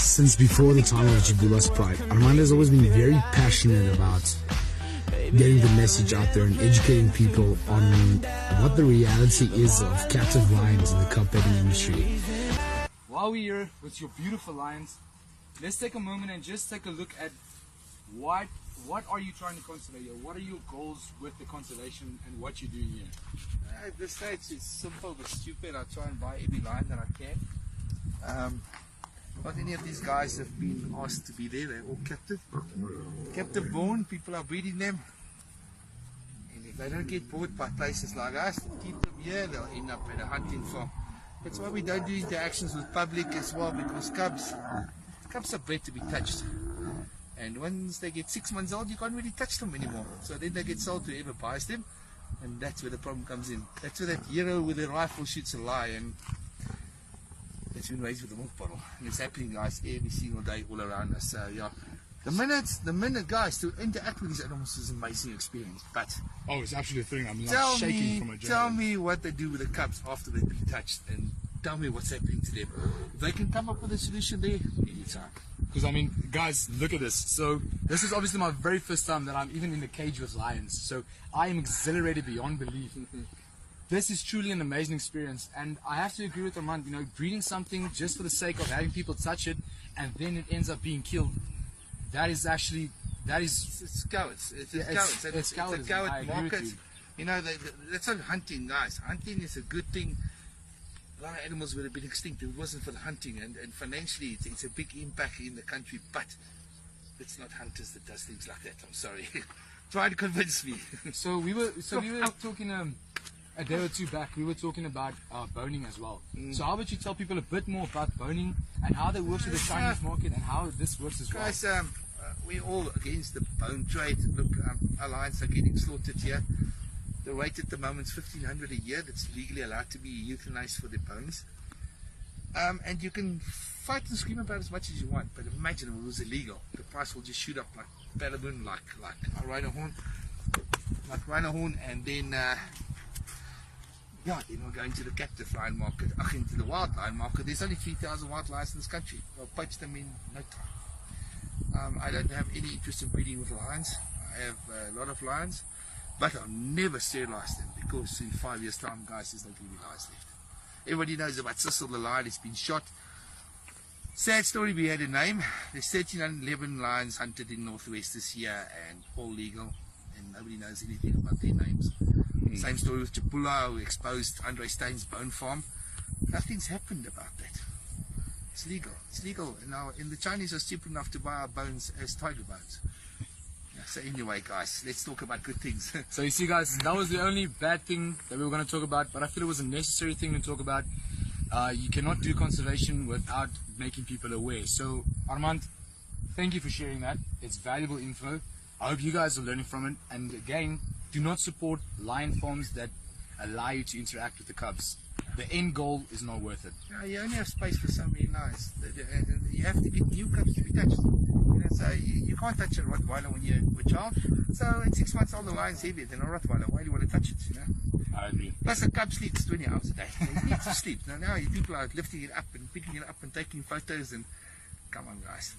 since before the time of Jagular's Pride, Armand has always been very passionate about getting the message out there and educating people on what the reality is of captive lions in the cub petting industry. While we're here with your beautiful lions, let's take a moment and just take a look at what are you trying to conserve here? What are your goals with the conservation and what you're doing here? At this stage it's simple but stupid. I try and buy every lion that I can. Not any of these guys have been asked to be there. They're all captive born. People are breeding them, and if they don't get bought by places like us, keep them here, they'll end up at a hunting farm. That's why we don't do interactions with public as well, because cubs are bred to be touched, and once they get 6 months old you can't really touch them anymore, so then they get sold to whoever buys them, and that's where the problem comes in. That's where that hero with a rifle shoots a lion. It's been raised with a milk bottle, and it's happening, guys, every single day all around us. So yeah, the minute guys, to interact with these animals is an amazing experience. But it's absolutely thrilling. I'm like shaking from a joy. Tell me what they do with the cubs after they've been touched, and tell me what's happening to them. If they can come up with a solution there, anytime. Because I mean, guys, look at this. So this is obviously my very first time that I'm even in the cage with lions. So I am exhilarated beyond belief. This is truly an amazing experience, and I have to agree with Armand. You know, breeding something just for the sake of having people touch it, and then it ends up being killed. It's cowards. It's a coward market. You know, that's not hunting, guys. Hunting is a good thing. A lot of animals would have been extinct if it wasn't for the hunting, and financially it's a big impact in the country. But it's not hunters that does things like that. I'm sorry. Try to convince me. So we were talking. A day or two back, we were talking about boning as well. So how about you tell people a bit more about boning and how they work with the Chinese market and how this works as well? Guys, we're all against the bone trade. Look, our lions are getting slaughtered here. The rate at the moment is $1,500 a year that's legally allowed to be euthanized for their bones. And you can fight and scream about it as much as you want, but imagine if it was illegal. The price will just shoot up like Balaboon, like a rhino horn, and then then we'll go into the captive lion market, into the wild lion market. There's only 3,000 wild lions in this country. I'll poach them in no time. I don't have any interest in breeding with lions. I have a lot of lions, but I'll never sterilize them, because in 5 years time, guys, there's not going to be lions left. Everybody knows about Cecil the lion. He's been shot. Sad story, we had a name. There's 1,311 lions hunted in Northwest this year, and all legal, and nobody knows anything about their names. Same story with Chapula, who exposed Andre Stein's bone farm. Nothing's happened about that. It's legal. It's legal. Now, and the Chinese are stupid enough to buy our bones as tiger bones. Yeah, so anyway, guys, let's talk about good things. So you see, guys, that was the only bad thing that we were going to talk about, but I feel it was a necessary thing to talk about. You cannot do conservation without making people aware. So, Armand, thank you for sharing that. It's valuable info. I hope you guys are learning from it. And again, do not support lion farms that allow you to interact with the cubs. The end goal is not worth it. No, you only have space for so many lions. You have to get new cubs to be touched. So you can't touch a Rottweiler when you're a child. So at 6 months old, the lion's heavier than a Rottweiler. Why do you want to touch it? You know? I agree. Plus, a cub sleeps 20 hours a day. He needs to sleep. Now people are lifting it up and picking it up and taking photos. And come on, guys.